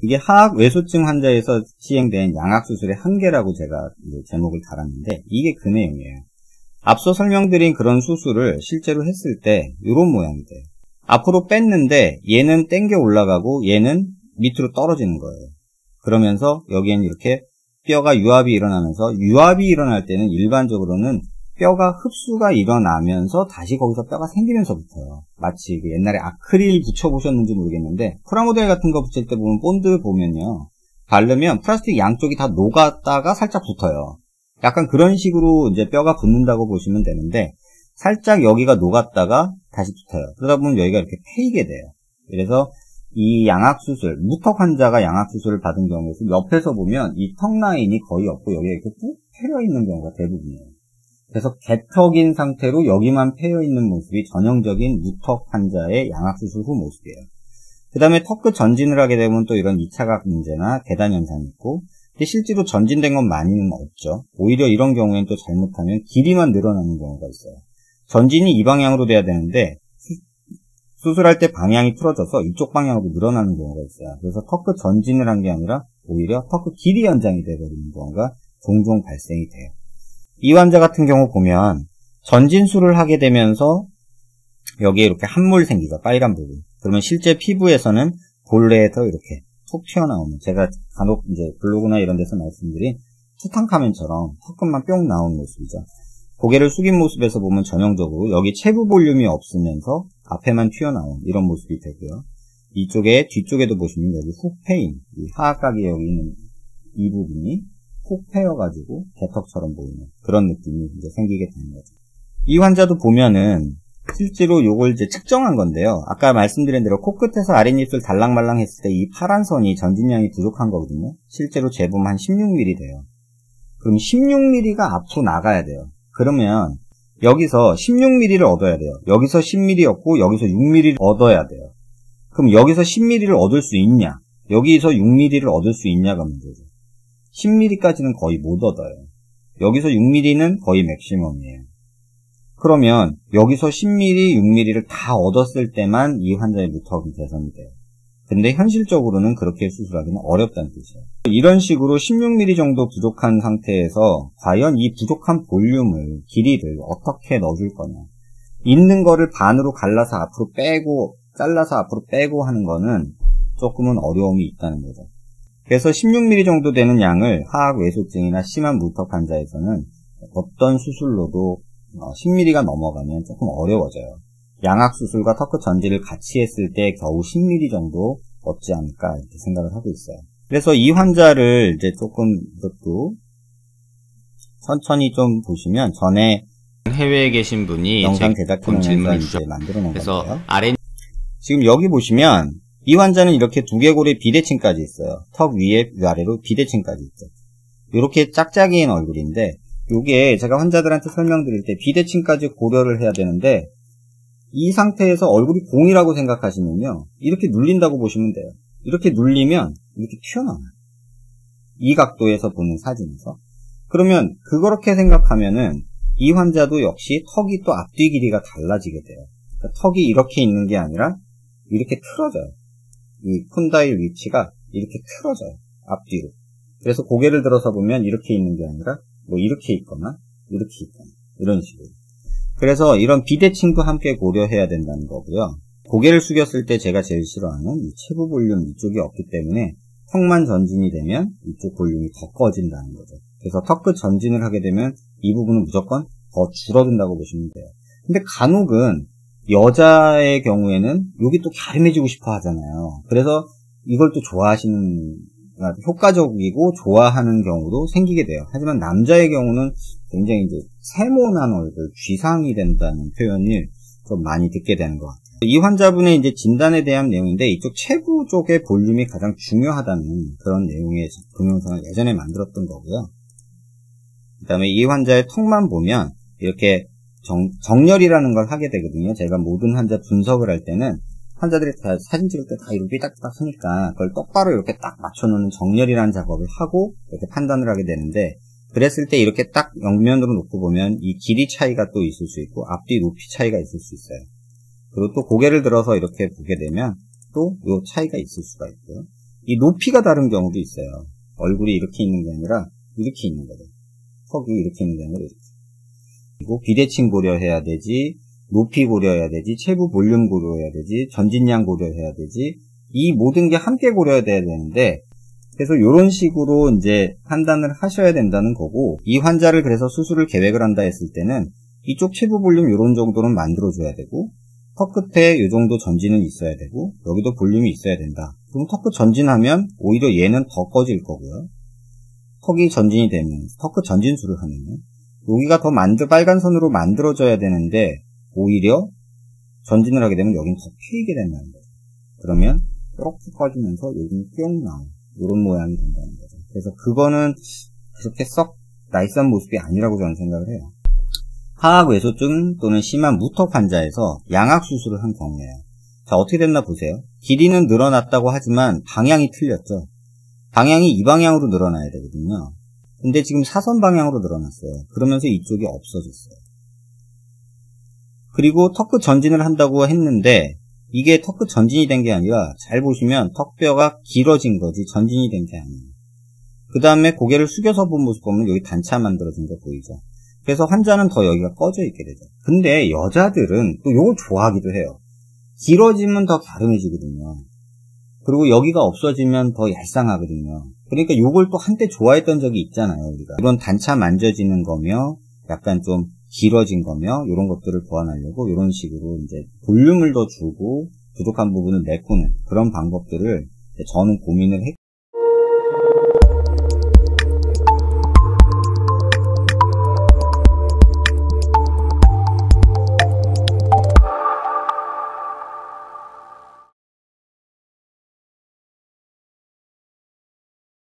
이게 하악 외소증 환자에서 시행된 양악수술의 한계라고 제가 제목을 달았는데 이게 그 내용이에요. 앞서 설명드린 그런 수술을 실제로 했을 때 이런 모양이 돼요. 앞으로 뺐는데 얘는 땡겨 올라가고 얘는 밑으로 떨어지는 거예요. 그러면서 여기엔 이렇게 뼈가 유압이 일어나면서 유압이 일어날 때는 일반적으로는 뼈가 흡수가 일어나면서 다시 거기서 뼈가 생기면서 붙어요. 마치 옛날에 아크릴 붙여보셨는지 모르겠는데 프라모델 같은 거 붙일 때 보면 본드 보면요. 바르면 플라스틱 양쪽이 다 녹았다가 살짝 붙어요. 약간 그런 식으로 이제 뼈가 붙는다고 보시면 되는데 살짝 여기가 녹았다가 다시 붙어요. 그러다 보면 여기가 이렇게 패이게 돼요. 그래서 이 양악수술, 무턱 환자가 양악수술을 받은 경우에서 옆에서 보면 이 턱 라인이 거의 없고 여기가 이렇게 쭉 패여 있는 경우가 대부분이에요. 그래서 개턱인 상태로 여기만 패여 있는 모습이 전형적인 무턱 환자의 양악수술 후 모습이에요. 그 다음에 턱 끝 전진을 하게 되면 또 이런 2차각 문제나 계단 현상이 있고, 근데 실제로 전진된 건 많이는 없죠. 오히려 이런 경우에는 또 잘못하면 길이만 늘어나는 경우가 있어요. 전진이 이 방향으로 돼야 되는데 수술할 때 방향이 틀어져서 이쪽 방향으로 늘어나는 경우가 있어요. 그래서 턱 끝 전진을 한 게 아니라 오히려 턱 끝 길이 연장이 되어버리는 경우가 종종 발생이 돼요. 이 환자 같은 경우 보면 전진술을 하게 되면서 여기에 이렇게 함몰 생기죠. 빨간 부분. 그러면 실제 피부에서는 본래에서 이렇게 툭 튀어나오는, 제가 간혹 이제 블로그나 이런 데서 말씀드린 투탕카멘처럼 턱끝만 뿅 나온 모습이죠. 고개를 숙인 모습에서 보면 전형적으로 여기 체부 볼륨이 없으면서 앞에만 튀어나온 이런 모습이 되고요. 이쪽에 뒤쪽에도 보시면 여기 훅 패인, 이 하악각이 여기 있는 이 부분이 훅 패여가지고 개턱처럼 보이는 그런 느낌이 이제 생기게 되는 거죠. 이 환자도 보면은 실제로 요걸 이제 측정한 건데요. 아까 말씀드린 대로 코끝에서 아랫입술 달랑말랑 했을 때 이 파란 선이 전진량이 부족한 거거든요. 실제로 재보면 한 16mm 돼요. 그럼 16mm가 앞으로 나가야 돼요. 그러면 여기서 16mm를 얻어야 돼요. 여기서 10mm였고 여기서 6mm를 얻어야 돼요. 그럼 여기서 10mm를 얻을 수 있냐? 여기서 6mm를 얻을 수 있냐가 문제죠. 10mm까지는 거의 못 얻어요. 여기서 6mm는 거의 맥시멈이에요. 그러면 여기서 10mm, 6mm를 다 얻었을 때만 이 환자의 무턱이 개선이 돼요. 근데 현실적으로는 그렇게 수술하기는 어렵다는 뜻이에요. 이런 식으로 16mm 정도 부족한 상태에서 과연 이 부족한 볼륨을, 길이를 어떻게 넣어줄 거냐. 있는 거를 반으로 갈라서 앞으로 빼고, 잘라서 앞으로 빼고 하는 거는 조금은 어려움이 있다는 거죠. 그래서 16mm 정도 되는 양을 하악 외소증이나 심한 무턱 환자에서는 어떤 수술로도 10mm가 넘어가면 조금 어려워져요. 양악수술과 턱끝 전진을 같이 했을 때 겨우 10mm 정도 얻지 않을까 이렇게 생각을 하고 있어요. 그래서 이 환자를 이제 조금 이것도 천천히 좀 보시면 전에 해외에 계신 분이 영상 제작하는 질문을 이제 만들어 놓은 그래서 건데요. 지금 여기 보시면 이 환자는 이렇게 두개골에 비대칭까지 있어요. 턱 위에 위아래로 비대칭까지 있죠. 이렇게 짝짝이인 얼굴인데 요게 제가 환자들한테 설명드릴 때 비대칭까지 고려를 해야 되는데 이 상태에서 얼굴이 공이라고 생각하시면요. 이렇게 눌린다고 보시면 돼요. 이렇게 눌리면 이렇게 튀어나와요. 이 각도에서 보는 사진에서. 그러면 그렇게 생각하면은 이 환자도 역시 턱이 또 앞뒤 길이가 달라지게 돼요. 그러니까 턱이 이렇게 있는 게 아니라 이렇게 틀어져요. 이 콘다일 위치가 이렇게 틀어져요. 앞뒤로. 그래서 고개를 들어서 보면 이렇게 있는 게 아니라 뭐 이렇게 있거나 이렇게 있거나 이런 식으로. 그래서 이런 비대칭도 함께 고려해야 된다는 거고요. 고개를 숙였을 때 제가 제일 싫어하는 이 체부 볼륨 이쪽이 없기 때문에 턱만 전진이 되면 이쪽 볼륨이 더 꺼진다는 거죠. 그래서 턱 끝 전진을 하게 되면 이 부분은 무조건 더 줄어든다고 보시면 돼요. 근데 간혹은 여자의 경우에는 여기 또 갸름해지고 싶어 하잖아요. 그래서 이걸 또 좋아하시는, 효과적이고 좋아하는 경우도 생기게 돼요. 하지만 남자의 경우는 굉장히 이제 세모난 얼굴, 쥐상이 된다는 표현을 좀 많이 듣게 되는 것 같아요. 이 환자분의 이제 진단에 대한 내용인데 이쪽 체부 쪽의 볼륨이 가장 중요하다는 그런 내용의 동영상을 예전에 만들었던 거고요. 그 다음에 이 환자의 턱만 보면 이렇게 정렬이라는 걸 하게 되거든요. 제가 모든 환자 분석을 할 때는 환자들이 다 사진 찍을 때 다 이렇게 삐딱삐딱 하니까 그걸 똑바로 이렇게 딱 맞춰놓는 정렬이라는 작업을 하고 이렇게 판단을 하게 되는데, 그랬을 때 이렇게 딱 옆면으로 놓고 보면 이 길이 차이가 또 있을 수 있고 앞뒤 높이 차이가 있을 수 있어요. 그리고 또 고개를 들어서 이렇게 보게 되면 또 요 차이가 있을 수가 있고요. 이 높이가 다른 경우도 있어요. 얼굴이 이렇게 있는 게 아니라 이렇게 있는 거죠. 턱이 이렇게 있는 게 아니라 이렇게. 그리고 비대칭 고려해야 되지, 높이 고려해야 되지, 체부 볼륨 고려해야 되지, 전진량 고려해야 되지, 이 모든 게 함께 고려해야 되는데, 그래서 이런 식으로 이제 판단을 하셔야 된다는 거고, 이 환자를 그래서 수술을 계획을 한다 했을 때는 이쪽 체부 볼륨 이런 정도는 만들어줘야 되고, 턱 끝에 이 정도 전진은 있어야 되고, 여기도 볼륨이 있어야 된다. 그럼 턱 끝 전진하면 오히려 얘는 더 꺼질 거고요. 턱이 전진이 되면, 턱 끝 전진술을 하면 여기가 더 빨간 선으로 만들어져야 되는데 오히려 전진을 하게 되면 여긴 더 트이게 된다는 거죠. 그러면 이렇게 꺼지면서 여기는 뿅 나오는 이런 모양이 된다는 거죠. 그래서 그거는 그렇게 썩 나이스한 모습이 아니라고 저는 생각을 해요. 하악외소증 또는 심한 무턱 환자에서 양악 수술을 한 경우예요. 자, 어떻게 됐나 보세요. 길이는 늘어났다고 하지만 방향이 틀렸죠. 방향이 이 방향으로 늘어나야 되거든요. 근데 지금 사선 방향으로 늘어났어요. 그러면서 이쪽이 없어졌어요. 그리고 턱끝 전진을 한다고 했는데 이게 턱끝 전진이 된 게 아니라 잘 보시면 턱뼈가 길어진 거지 전진이 된 게 아니에요. 그 다음에 고개를 숙여서 본 모습 보면 여기 단차 만들어진 거 보이죠. 그래서 환자는 더 여기가 꺼져 있게 되죠. 근데 여자들은 또 이걸 좋아하기도 해요. 길어지면 더 갸름해지거든요. 그리고 여기가 없어지면 더 얄쌍하거든요. 그러니까 요걸 또 한때 좋아했던 적이 있잖아요, 우리가. 이런 단차 만져지는 거며, 약간 좀 길어진 거며, 이런 것들을 보완하려고 이런 식으로 이제 볼륨을 더 주고, 부족한 부분을 메꾸는 그런 방법들을 저는 고민을 했고,